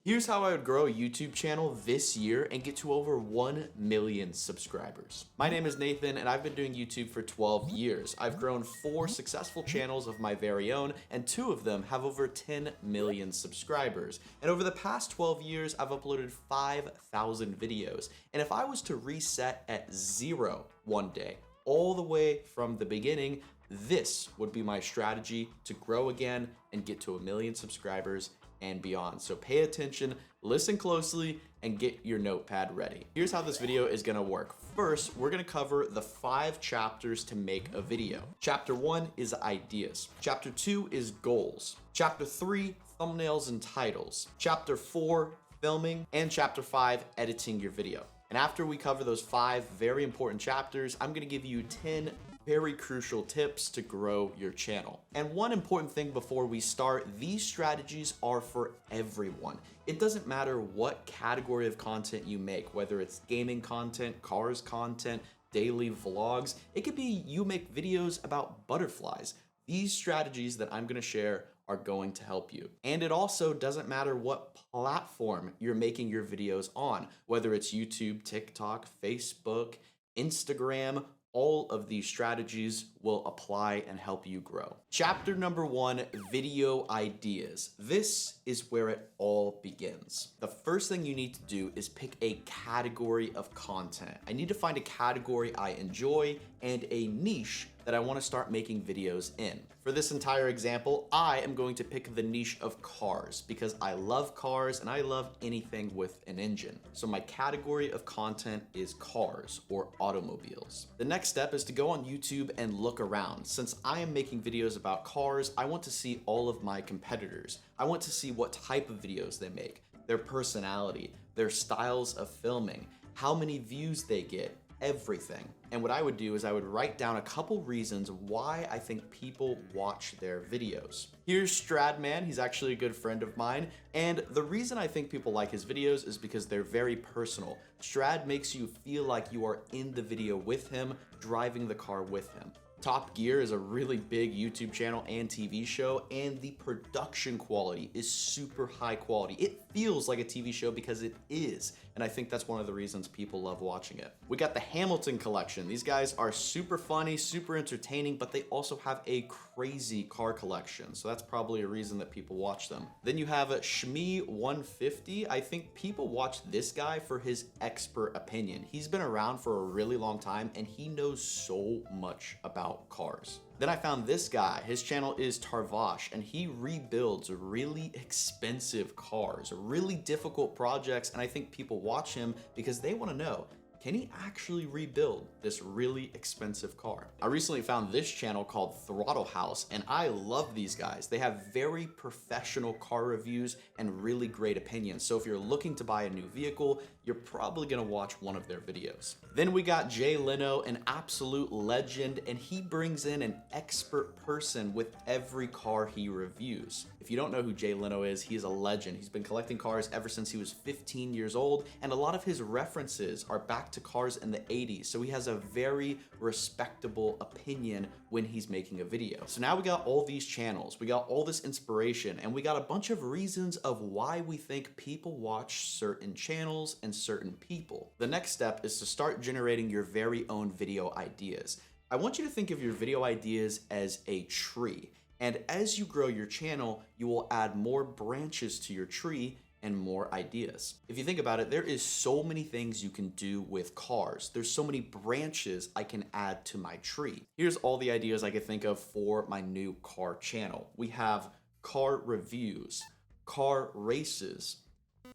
Here's how I would grow a YouTube channel this year and get to over 1 million subscribers. My name is Nathan and I've been doing YouTube for 12 years. I've grown 4 successful channels of my very own and 2 of them have over 10 million subscribers. And over the past 12 years, I've uploaded 5,000 videos. And if I was to reset at 0 one day, all the way from the beginning, this would be my strategy to grow again and get to 1 million subscribers and beyond. So pay attention, listen closely, and get your notepad ready. Here's how this video is gonna work. First, we're gonna cover the 5 chapters to make a video. Chapter 1 is ideas. Chapter 2 is goals. Chapter 3, thumbnails and titles. Chapter 4, filming. And chapter 5, editing your video. And after we cover those 5 very important chapters, I'm gonna give you 10 very crucial tips to grow your channel. And one important thing before we start, these strategies are for everyone. It doesn't matter what category of content you make, whether it's gaming content, cars content, daily vlogs. It could be you make videos about butterflies. These strategies that I'm gonna share are going to help you. And it also doesn't matter what platform you're making your videos on, whether it's YouTube, TikTok, Facebook, Instagram. All of these strategies will apply and help you grow. Chapter number 1, video ideas. This is where it all begins. The first thing you need to do is pick a category of content. I need to find a category I enjoy and a niche that I want to start making videos in. For this entire example, I am going to pick the niche of cars because I love cars and I love anything with an engine. So my category of content is cars or automobiles. The next step is to go on YouTube and look around. Since I am making videos about cars, I want to see all of my competitors. I want to see what type of videos they make, their personality, their styles of filming, how many views they get, everything. And what I would do is I would write down a couple reasons why I think people watch their videos. Here's Stradman, he's actually a good friend of mine, and the reason I think people like his videos is because they're very personal. Strad makes you feel like you are in the video with him, driving the car with him. Top Gear is a really big YouTube channel and TV show, and the production quality is super high quality. It feels like a TV show because it is, and I think that's one of the reasons people love watching it. We got the Hamilton collection. These guys are super funny, super entertaining, but they also have a crazy car collection, so that's probably a reason that people watch them. Then you have Shmee 150. I think people watch this guy for his expert opinion. He's been around for a really long time, and he knows so much about cars. Then I found this guy. His channel is Tarvash, and he rebuilds really expensive cars, really difficult projects, and I think people watch him because they want to know, can he actually rebuild this really expensive car? I recently found this channel called Throttle House, and I love these guys. They have very professional car reviews and really great opinions. So if you're looking to buy a new vehicle, you're probably gonna watch one of their videos. Then we got Jay Leno, an absolute legend, and he brings in an expert person with every car he reviews. If you don't know who Jay Leno is, he is a legend. He's been collecting cars ever since he was 15 years old, and a lot of his references are back to cars in the 80s, so he has a very respectable opinion when he's making a video. So now we got all these channels, we got all this inspiration, and we got a bunch of reasons of why we think people watch certain channels and certain people. The next step is to start generating your very own video ideas. I want you to think of your video ideas as a tree, and as you grow your channel, you will add more branches to your tree and more ideas. If you think about it, there is so many things you can do with cars. There's so many branches I can add to my tree. Here's all the ideas I could think of for my new car channel. We have car reviews, car races,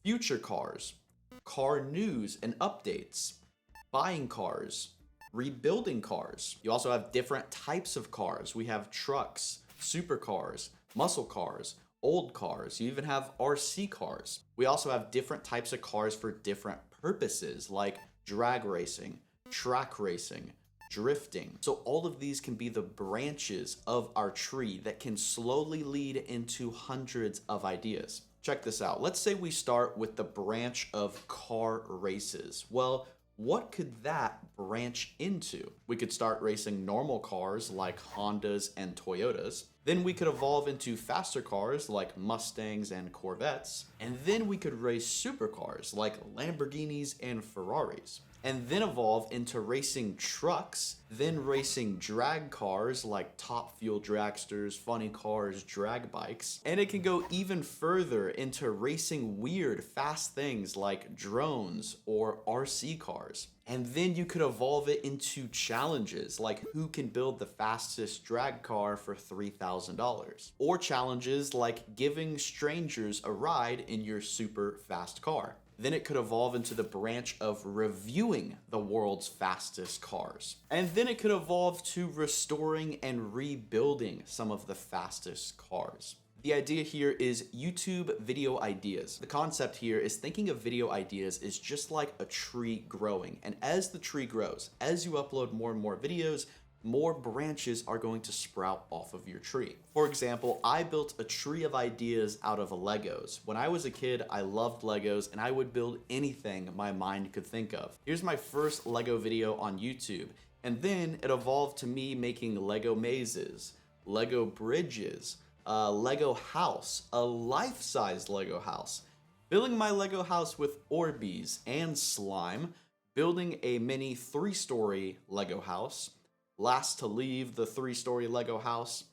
future cars, car news and updates, buying cars, rebuilding cars. You also have different types of cars. We have trucks, supercars, muscle cars, old cars. You even have RC cars. We also have different types of cars for different purposes, like drag racing, track racing, drifting. So all of these can be the branches of our tree that can slowly lead into hundreds of ideas. Check this out. Let's say we start with the branch of car races. Well, what could that branch into? We could start racing normal cars like Hondas and Toyotas. Then we could evolve into faster cars like Mustangs and Corvettes. And then we could race supercars like Lamborghinis and Ferraris. And then evolve into racing trucks, then racing drag cars like Top Fuel dragsters, funny cars, drag bikes. And it can go even further into racing weird, fast things like drones or RC cars. And then you could evolve it into challenges like who can build the fastest drag car for $3,000. Or challenges like giving strangers a ride in your super fast car. Then it could evolve into the branch of reviewing the world's fastest cars. And then it could evolve to restoring and rebuilding some of the fastest cars. The idea here is YouTube video ideas. The concept here is thinking of video ideas is just like a tree growing. And as the tree grows, as you upload more and more videos, more branches are going to sprout off of your tree. For example, I built a tree of ideas out of Legos. When I was a kid, I loved Legos and I would build anything my mind could think of. Here's my first Lego video on YouTube. And then it evolved to me making Lego mazes, Lego bridges, a Lego house, a life-size Lego house, filling my Lego house with Orbeez and slime, building a mini 3-story Lego house, last to leave the 3-story Lego house,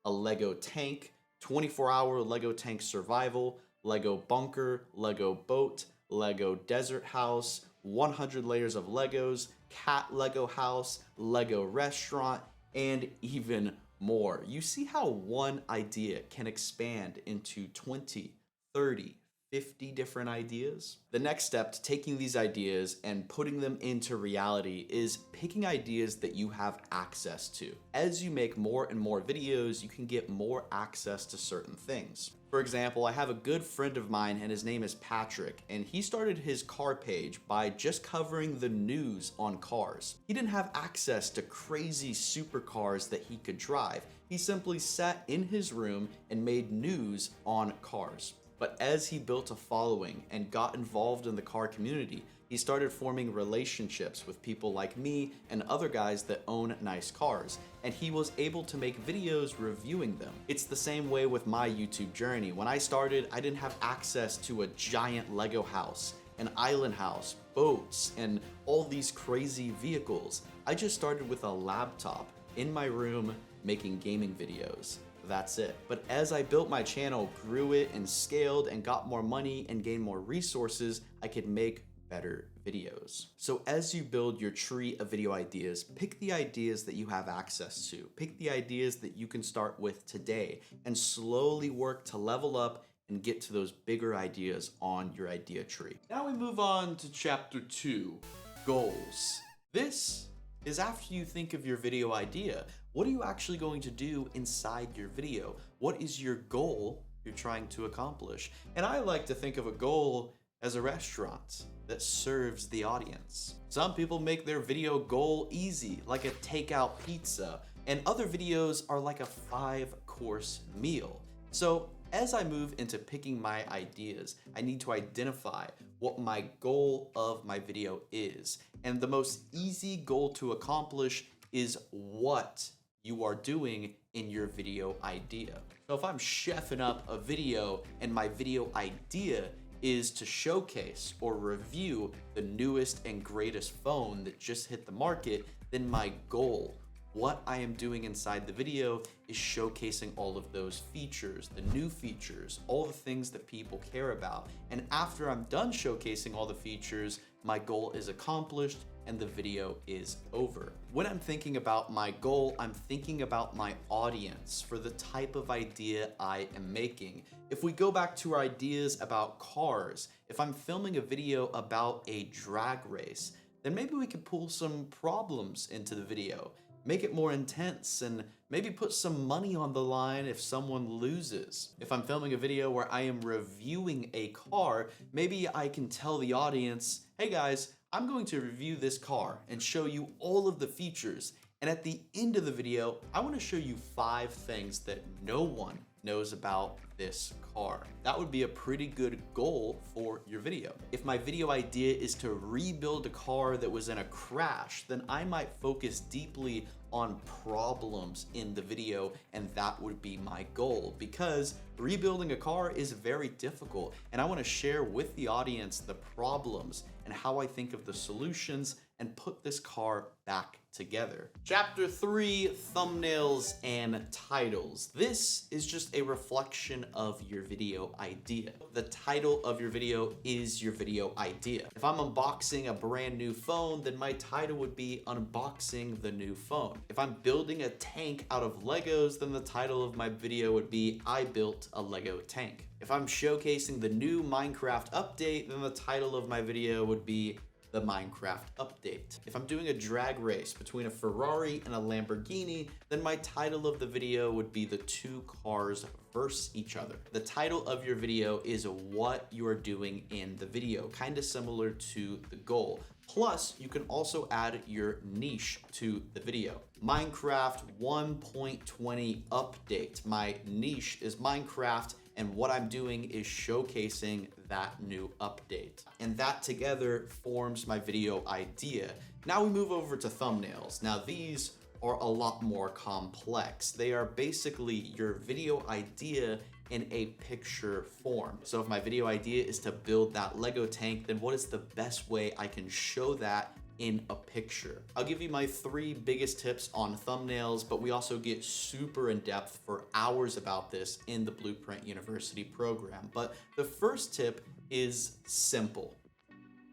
a Lego tank, 24-hour Lego tank survival, Lego bunker, Lego boat, Lego desert house, 100 layers of Legos, cat Lego house, Lego restaurant, and even more. You see how one idea can expand into 20, 30, 50 different ideas? The next step to taking these ideas and putting them into reality is picking ideas that you have access to. As you make more and more videos, you can get more access to certain things. For example, I have a good friend of mine and his name is Patrick, and he started his car page by just covering the news on cars. He didn't have access to crazy supercars that he could drive. He simply sat in his room and made news on cars. But as he built a following and got involved in the car community, he started forming relationships with people like me and other guys that own nice cars, and he was able to make videos reviewing them. It's the same way with my YouTube journey. When I started, I didn't have access to a giant Lego house, an island house, boats, and all these crazy vehicles. I just started with a laptop in my room making gaming videos. That's it. But as I built my channel, grew it and scaled and got more money and gained more resources, I could make better videos. So as you build your tree of video ideas, pick the ideas that you have access to. Pick the ideas that you can start with today and slowly work to level up and get to those bigger ideas on your idea tree. Now we move on to chapter 2, goals. This is after you think of your video idea. What are you actually going to do inside your video? What is your goal you're trying to accomplish? And I like to think of a goal as a restaurant that serves the audience. Some people make their video goal easy, like a takeout pizza, and other videos are like a 5-course meal. So as I move into picking my ideas, I need to identify what my goal of my video is. And the most easy goal to accomplish is what you are doing in your video idea. So if I'm chefing up a video and my video idea is to showcase or review the newest and greatest phone that just hit the market, then my goal, what I am doing inside the video, is showcasing all of those features, the new features, all the things that people care about. And after I'm done showcasing all the features, my goal is accomplished and the video is over. When I'm thinking about my goal, I'm thinking about my audience for the type of idea I am making. If we go back to our ideas about cars, if I'm filming a video about a drag race, then maybe we could pull some problems into the video, make it more intense, and maybe put some money on the line if someone loses. If I'm filming a video where I am reviewing a car, maybe I can tell the audience, hey guys, I'm going to review this car and show you all of the features. And at the end of the video, I want to show you 5 things that no one knows about this car. That would be a pretty good goal for your video. If my video idea is to rebuild a car that was in a crash, then I might focus deeply on problems in the video, and that would be my goal, because rebuilding a car is very difficult, and I want to share with the audience the problems and how I think of the solutions and put this car back together. Chapter 3, thumbnails and titles. This is just a reflection of your video idea. The title of your video is your video idea. If I'm unboxing a brand new phone, then my title would be Unboxing the New Phone. If I'm building a tank out of Legos, then the title of my video would be I Built a Lego Tank. If I'm showcasing the new Minecraft update, then the title of my video would be the Minecraft update. If I'm doing a drag race between a Ferrari and a Lamborghini, then my title of the video would be the two cars versus each other. The title of your video is what you are doing in the video, kind of similar to the goal. Plus, you can also add your niche to the video. Minecraft 1.20 update. My niche is Minecraft, and what I'm doing is showcasing that new update. And that together forms my video idea. Now we move over to thumbnails. Now these are a lot more complex. They are basically your video idea in a picture form. So if my video idea is to build that Lego tank, then what is the best way I can show that in a picture? I'll give you my 3 biggest tips on thumbnails, but we also get super in depth for hours about this in the Blueprint University program. But the first tip is simple.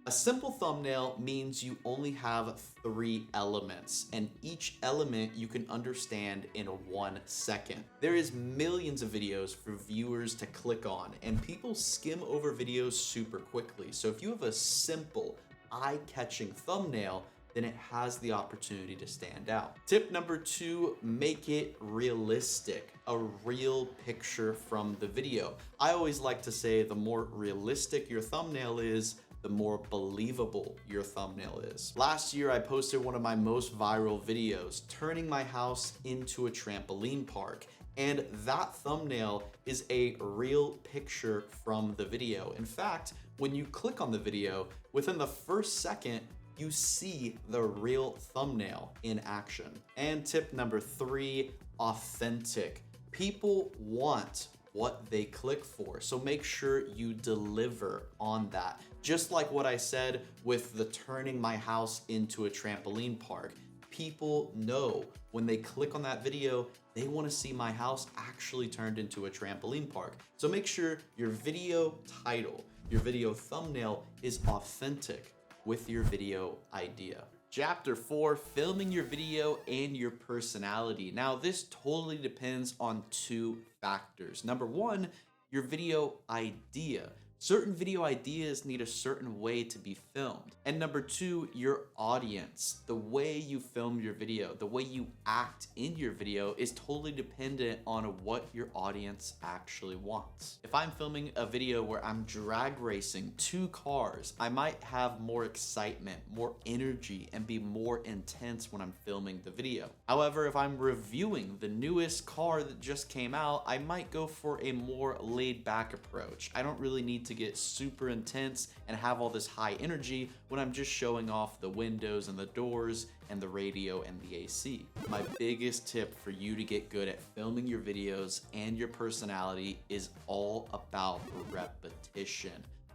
A simple thumbnail means you only have 3 elements, and each element you can understand in 1 second. There is millions of videos for viewers to click on, and people skim over videos super quickly. So if you have a simple, eye-catching thumbnail, then it has the opportunity to stand out. Tip number 2, make it realistic. A real picture from the video. I always like to say the more realistic your thumbnail is, the more believable your thumbnail is. Last year, I posted one of my most viral videos, turning my house into a trampoline park. And that thumbnail is a real picture from the video. In fact, when you click on the video, within the first second, you see the real thumbnail in action. And tip number 3, authentic. People want what they click for, so make sure you deliver on that. Just like what I said with the turning my house into a trampoline park. People know when they click on that video, they want to see my house actually turned into a trampoline park. So make sure your video title, your video thumbnail is authentic with your video idea. Chapter 4, filming your video and your personality. Now, this totally depends on 2 factors. Number 1, your video idea. Certain video ideas need a certain way to be filmed. And number 2, your audience. The way you film your video, the way you act in your video is totally dependent on what your audience actually wants. If I'm filming a video where I'm drag racing 2 cars, I might have more excitement, more energy, and be more intense when I'm filming the video. However, if I'm reviewing the newest car that just came out, I might go for a more laid back approach. I don't really need to get super intense and have all this high energy when I'm just showing off the windows and the doors and the radio and the AC. My biggest tip for you to get good at filming your videos and your personality is all about repetition.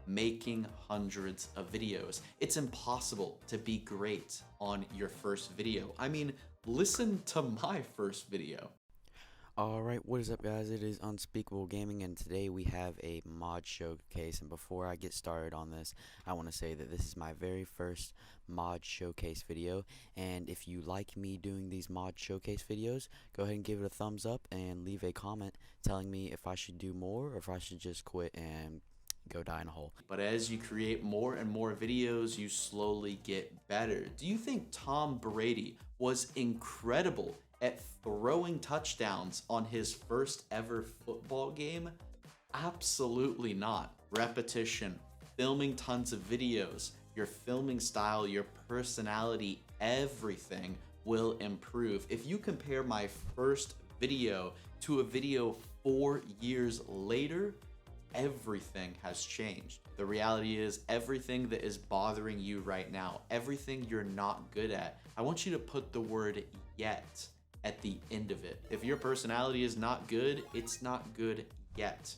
Making hundreds of videos. It's impossible to be great on your first video. I mean, listen to my first video. Alright, what is up guys, it is Unspeakable Gaming, and today we have a mod showcase. And before I get started on this, I want to say that this is my very first mod showcase video, and if you like me doing these mod showcase videos, go ahead and give it a thumbs up and leave a comment telling me if I should do more or if I should just quit and go die in a hole. But as you create more and more videos, you slowly get better. Do you think Tom Brady was incredible at throwing touchdowns on his first ever football game? Absolutely not. Repetition, filming tons of videos, your filming style, your personality, everything will improve. If you compare my first video to a video 4 years later, everything has changed. The reality is everything that is bothering you right now, everything you're not good at, I want you to put the word yet at the end of it. If your personality is not good, it's not good yet.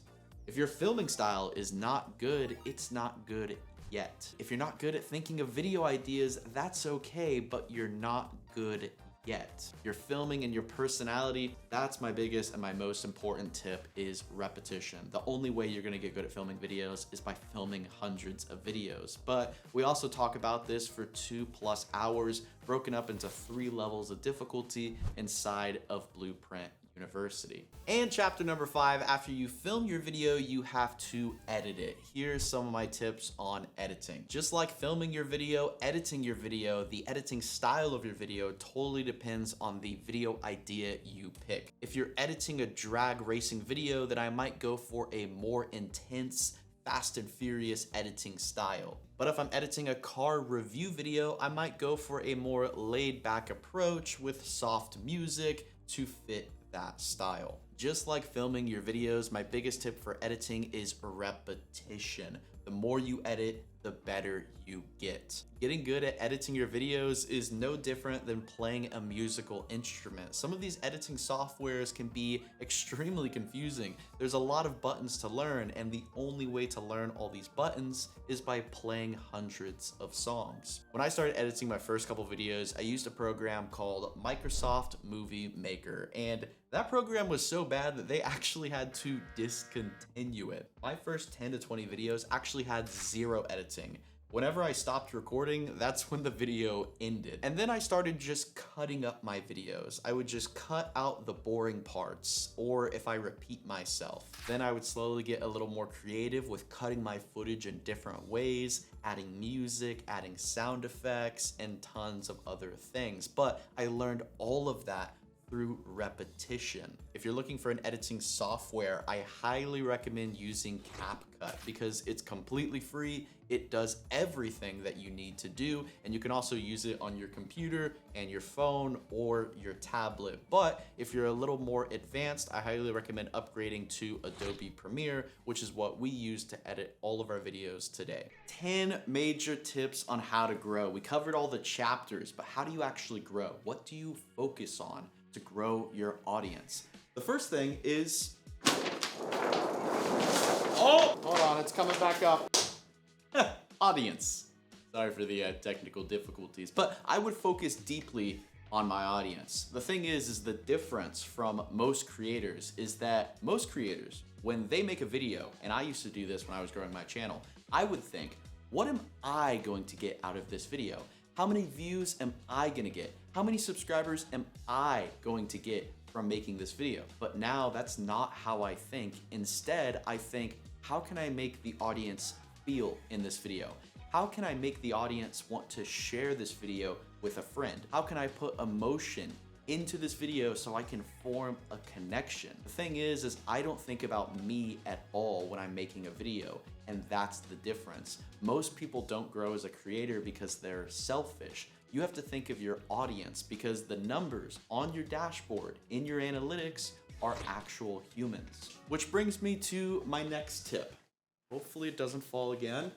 If your filming style is not good, it's not good yet. If you're not good at thinking of video ideas, that's okay, but you're not good yet. Your filming and your personality, that's my biggest and my most important tip, is repetition. The only way you're gonna get good at filming videos is by filming hundreds of videos. But we also talk about this for 2+ hours, broken up into 3 levels of difficulty inside of Blueprint University. And chapter number 5, after you film your video, you have to edit it. Here's some of my tips on editing. Just like filming your video, editing your video, the editing style of your video totally depends on the video idea you pick. If you're editing a drag racing video, then I might go for a more intense, fast and furious editing style. But if I'm editing a car review video, I might go for a more laid back approach with soft music to fit that style. Just like filming your videos, my biggest tip for editing is repetition. The more you edit, the better you get. Getting good at editing your videos is no different than playing a musical instrument. Some of these editing softwares can be extremely confusing. There's a lot of buttons to learn, and the only way to learn all these buttons is by playing hundreds of songs. When I started editing my first couple videos, I used a program called Microsoft Movie Maker, and that program was so bad that they actually had to discontinue it. My first 10 to 20 videos actually had 0 editing. Whenever I stopped recording, that's when the video ended. And then I started just cutting up my videos. I would just cut out the boring parts, or if I repeat myself. Then I would slowly get a little more creative with cutting my footage in different ways, adding music, adding sound effects, and tons of other things. But I learned all of that through repetition. If you're looking for an editing software, I highly recommend using CapCut because it's completely free. It does everything that you need to do, and you can also use it on your computer and your phone or your tablet. But if you're a little more advanced, I highly recommend upgrading to Adobe Premiere, which is what we use to edit all of our videos today. 10 major tips on how to grow. We covered all the chapters, but how do you actually grow? What do you focus on to grow your audience? The first thing is, oh, hold on, it's coming back up. Audience. Sorry for the technical difficulties, but I would focus deeply on my audience. The thing is the difference from most creators is that most creators, when they make a video, and I used to do this when I was growing my channel, I would think, what am I going to get out of this video? How many views am I gonna get? How many subscribers am I going to get from making this video? But now that's not how I think. Instead, I think, how can I make the audience feel in this video? How can I make the audience want to share this video with a friend? How can I put emotion into this video so I can form a connection? The thing is I don't think about me at all when I'm making a video, and that's the difference. Most people don't grow as a creator because they're selfish. You have to think of your audience because the numbers on your dashboard, in your analytics, are actual humans. Which brings me to my next tip. Hopefully it doesn't fall again.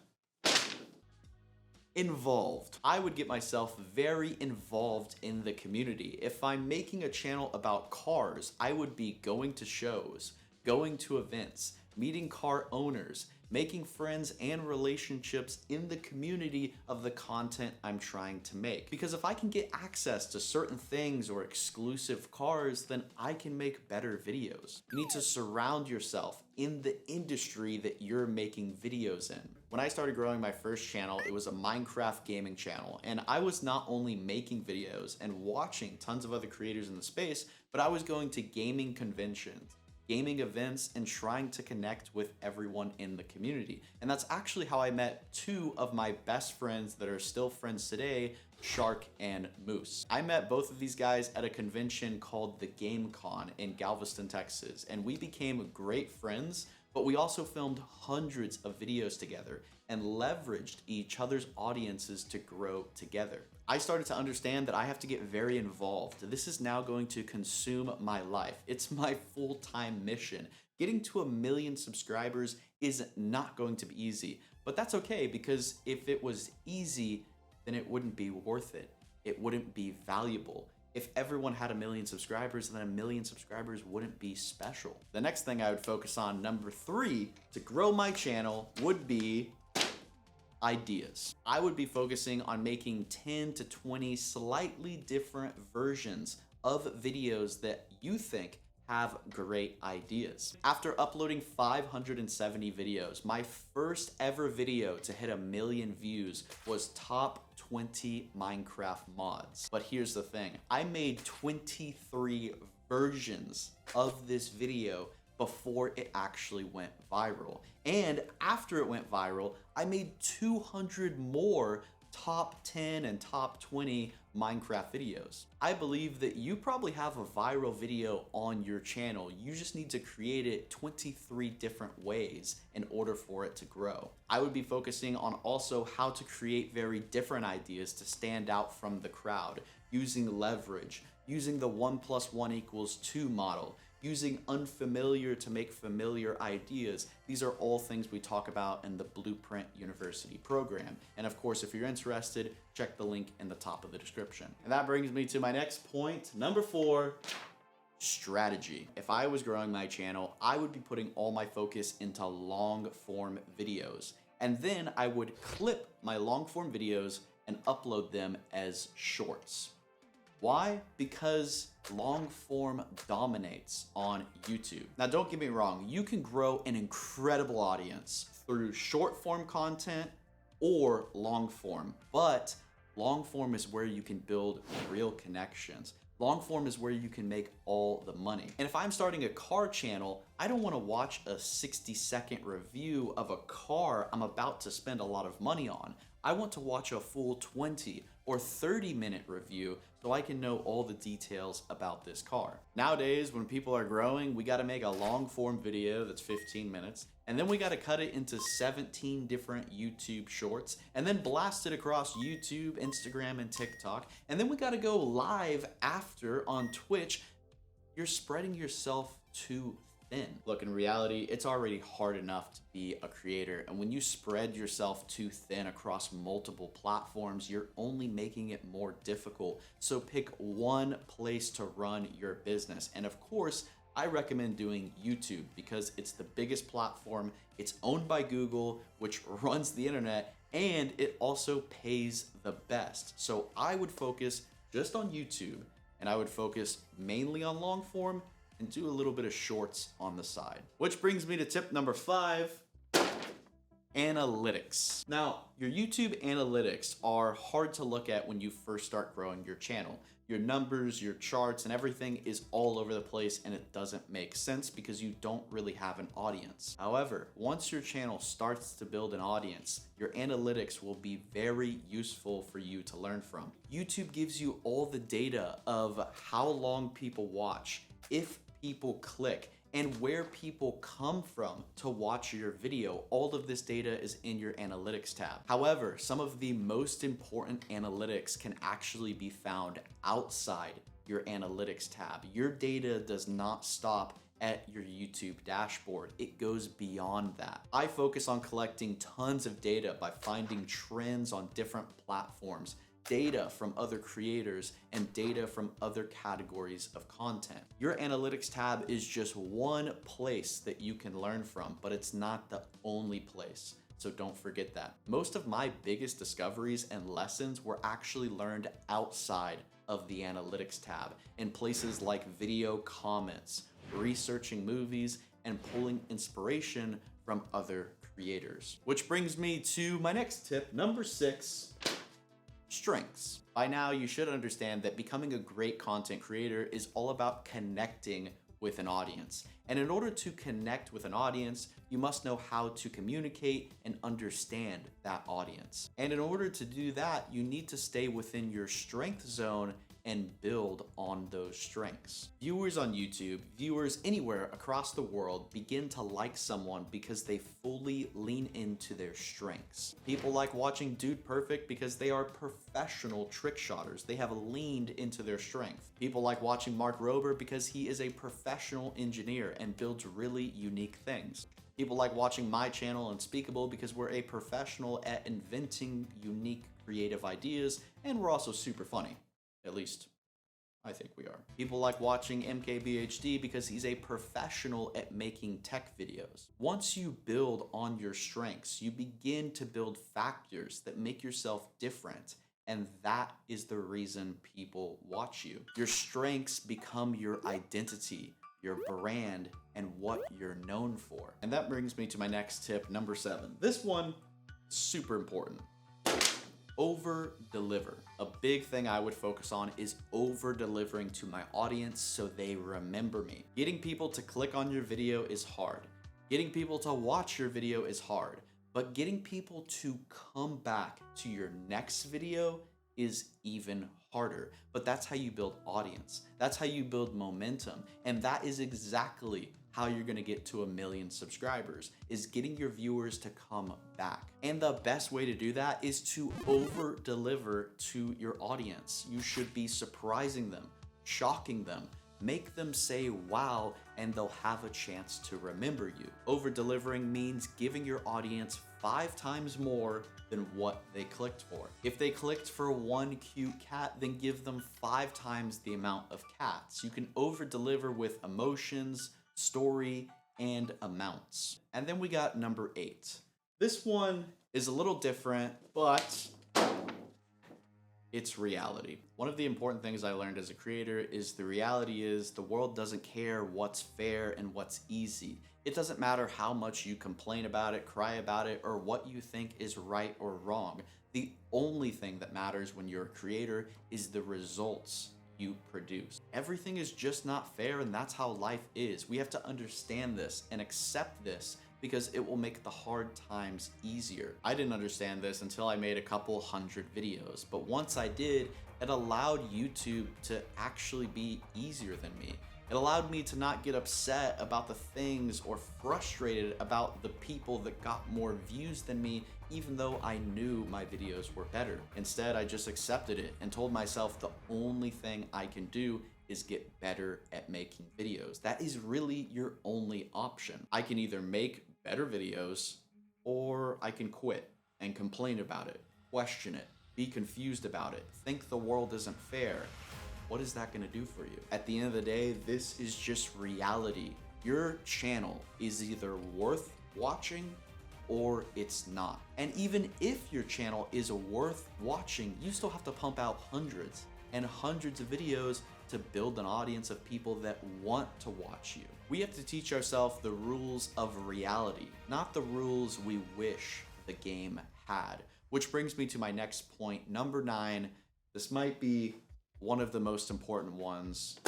Involved. I would get myself very involved in the community. If I'm making a channel about cars, I would be going to shows, going to events, meeting car owners, making friends and relationships in the community of the content I'm trying to make. Because if I can get access to certain things or exclusive cars, then I can make better videos. You need to surround yourself in the industry that you're making videos in. When I started growing my first channel, it was a Minecraft gaming channel, and I was not only making videos and watching tons of other creators in the space, but I was going to gaming conventions, gaming events, and trying to connect with everyone in the community. And that's actually how I met 2 of my best friends that are still friends today, Shark and Moose. I met both of these guys at a convention called the GameCon in Galveston, Texas, and we became great friends, but we also filmed hundreds of videos together and leveraged each other's audiences to grow together. I started to understand that I have to get very involved. This is now going to consume my life. It's my full-time mission. Getting to 1 million subscribers is not going to be easy, but that's okay because if it was easy, then it wouldn't be worth it. It wouldn't be valuable. If everyone had 1 million subscribers, then 1 million subscribers wouldn't be special. The next thing I would focus on, number 3, to grow my channel would be ideas. I would be focusing on making 10 to 20 slightly different versions of videos that you think have great ideas. After uploading 570 videos, my first ever video to hit 1 million views was top 20 Minecraft mods. But here's the thing, I made 23 versions of this video before it actually went viral. And after it went viral, I made 200 more top 10 and top 20 Minecraft videos. I believe that you probably have a viral video on your channel. You just need to create it 23 different ways in order for it to grow. I would be focusing on also how to create very different ideas to stand out from the crowd, using leverage, using the 1 + 1 = 2 model, using unfamiliar to make familiar ideas. These are all things we talk about in the Blueprint University program. And of course, if you're interested, check the link in the top of the description. And that brings me to my next point, number 4, strategy. If I was growing my channel, I would be putting all my focus into long form videos. And then I would clip my long form videos and upload them as shorts. Why? Because long form dominates on YouTube. Now, don't get me wrong, you can grow an incredible audience through short form content or long form, but long form is where you can build real connections. Long form is where you can make all the money. And if I'm starting a car channel, I don't want to watch a 60-second review of a car I'm about to spend a lot of money on. I want to watch a full 20 or 30-minute review so I can know all the details about this car. Nowadays, when people are growing, we gotta make a long form video that's 15 minutes, and then we gotta cut it into 17 different YouTube shorts, and then blast it across YouTube, Instagram, and TikTok, and then we gotta go live after on Twitch. You're spreading yourself too thin. Look, in reality, it's already hard enough to be a creator, and when you spread yourself too thin across multiple platforms, you're only making it more difficult. So pick one place to run your business. And of course, I recommend doing YouTube because it's the biggest platform, it's owned by Google, which runs the internet, and it also pays the best. So I would focus just on YouTube, and I would focus mainly on long form and do a little bit of shorts on the side. Which brings me to tip number 5, analytics. Now, your YouTube analytics are hard to look at when you first start growing your channel. Your numbers, your charts, and everything is all over the place, and it doesn't make sense because you don't really have an audience. However, once your channel starts to build an audience, your analytics will be very useful for you to learn from. YouTube gives you all the data of how long people watch, if people click, and where people come from to watch your video. All of this data is in your analytics tab. However, some of the most important analytics can actually be found outside your analytics tab. Your data does not stop at your YouTube dashboard. It goes beyond that. I focus on collecting tons of data by finding trends on different platforms, data from other creators, and data from other categories of content. Your analytics tab is just one place that you can learn from, but it's not the only place. So don't forget that. Most of my biggest discoveries and lessons were actually learned outside of the analytics tab in places like video comments, researching movies, and pulling inspiration from other creators. Which brings me to my next tip, number 6. Strengths. By now, you should understand that becoming a great content creator is all about connecting with an audience. And in order to connect with an audience, you must know how to communicate and understand that audience. And in order to do that, you need to stay within your strength zone and build on those strengths. Viewers on YouTube, viewers anywhere across the world begin to like someone because they fully lean into their strengths. People like watching Dude Perfect because they are professional trick shotters. They have leaned into their strength. People like watching Mark Rober because he is a professional engineer and builds really unique things. People like watching my channel Unspeakable because we're a professional at inventing unique creative ideas, and we're also super funny. At least, I think we are. People like watching MKBHD because he's a professional at making tech videos. Once you build on your strengths, you begin to build factors that make yourself different. And that is the reason people watch you. Your strengths become your identity, your brand, and what you're known for. And that brings me to my next tip, number 7. This one, super important. Over deliver. A big thing I would focus on is over delivering to my audience so they remember me. Getting people to click on your video is hard. Getting people to watch your video is hard. But getting people to come back to your next video is even harder. But that's how you build audience. That's how you build momentum. And that is exactly how you're gonna get to 1 million subscribers, is getting your viewers to come back. And the best way to do that is to over deliver to your audience. You should be surprising them, shocking them, make them say wow, and they'll have a chance to remember you. Over delivering means giving your audience 5 times more than what they clicked for. If they clicked for one cute cat, then give them 5 times the amount of cats. You can over deliver with emotions, story, and amounts. And then we got number 8. This one is a little different, but it's reality. One of the important things I learned as a creator is the reality is the world doesn't care what's fair and what's easy. It doesn't matter how much you complain about it, cry about it, or what you think is right or wrong. The only thing that matters when you're a creator is the results you produce. Everything is just not fair, and that's how life is. We have to understand this and accept this because it will make the hard times easier. I didn't understand this until I made a couple hundred videos, but once I did, it allowed YouTube to actually be easier than me. It allowed me to not get upset about the things or frustrated about the people that got more views than me, even though I knew my videos were better. Instead, I just accepted it and told myself the only thing I can do is get better at making videos. That is really your only option. I can either make better videos or I can quit and complain about it, question it, be confused about it, think the world isn't fair. What is that gonna do for you? At the end of the day, this is just reality. Your channel is either worth watching or it's not. And even if your channel is worth watching, you still have to pump out hundreds and hundreds of videos to build an audience of people that want to watch you. We have to teach ourselves the rules of reality, not the rules we wish the game had. Which brings me to my next point, number 9. This might be one of the most important ones.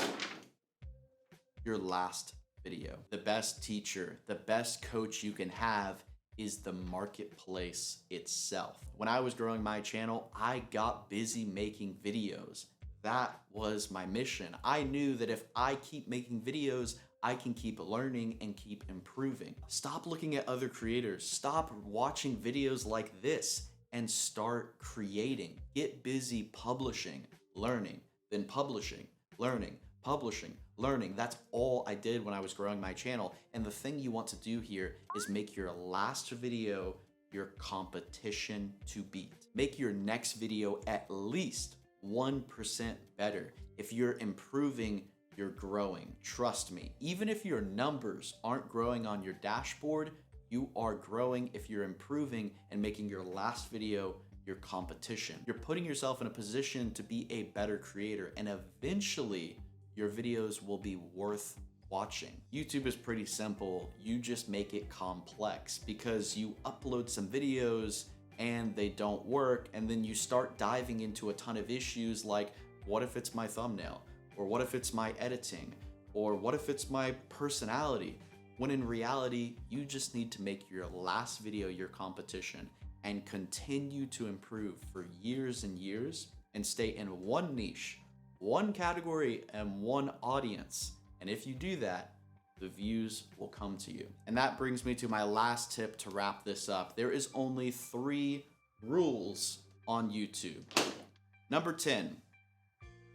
Your last video. The best teacher, the best coach you can have is the marketplace itself. When I was growing my channel, I got busy making videos. That was my mission. I knew that if I keep making videos, I can keep learning and keep improving. Stop looking at other creators. Stop watching videos like this and start creating. Get busy publishing, learning, then publishing, learning, publishing, learning. That's all I did when I was growing my channel. And the thing you want to do here is make your last video your competition to beat. Make your next video at least 1% better. If you're improving, you're growing. Trust me, even if your numbers aren't growing on your dashboard, you are growing if you're improving and making your last video your competition. You're putting yourself in a position to be a better creator, and eventually your videos will be worth watching. YouTube is pretty simple. You just make it complex because you upload some videos and they don't work, and then you start diving into a ton of issues like, what if it's my thumbnail? Or what if it's my editing? Or what if it's my personality? When in reality, you just need to make your last video your competition and continue to improve for years and years and stay in one niche, one category, and one audience. And if you do that, the views will come to you. And that brings me to my last tip to wrap this up. There is only 3 rules on YouTube. Number 10,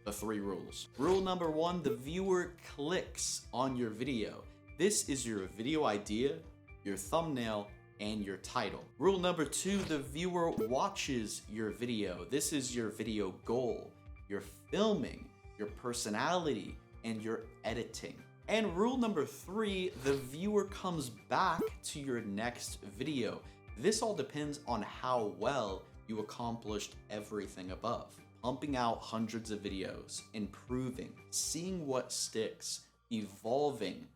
the 3 rules. Rule number 1, the viewer clicks on your video. This is your video idea, your thumbnail, and your title. Rule number 2, the viewer watches your video. This is your video goal, your filming, your personality, and your editing. And rule number 3, the viewer comes back to your next video. This all depends on how well you accomplished everything above. Pumping out hundreds of videos, improving, seeing what sticks, evolving,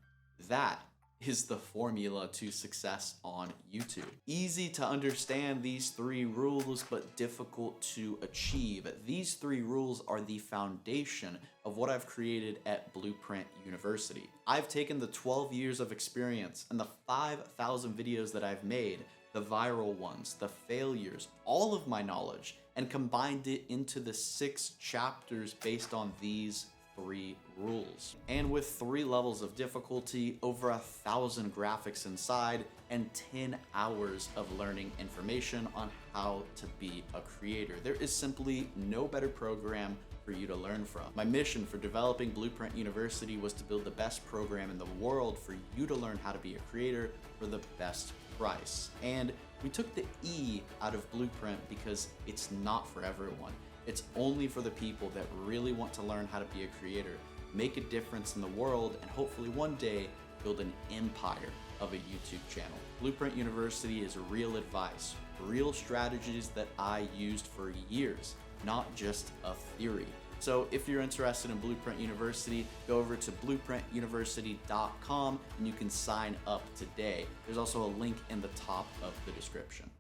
that is the formula to success on YouTube. Easy to understand these 3 rules, but difficult to achieve. These 3 rules are the foundation of what I've created at Blueprint University. I've taken the 12 years of experience and the 5,000 videos that I've made, the viral ones, the failures, all of my knowledge, and combined it into the 6 chapters based on these 3 rules. And with 3 levels of difficulty, over 1,000 graphics inside, and 10 hours of learning information on how to be a creator, there is simply no better program for you to learn from. My mission for developing Blueprint University was to build the best program in the world for you to learn how to be a creator for the best price. And we took the E out of Blueprint because it's not for everyone. It's only for the people that really want to learn how to be a creator, make a difference in the world, and hopefully one day build an empire of a YouTube channel. Blueprint University is real advice, real strategies that I used for years, not just a theory. So if you're interested in Blueprint University, go over to blueprintuniversity.com and you can sign up today. There's also a link in the top of the description.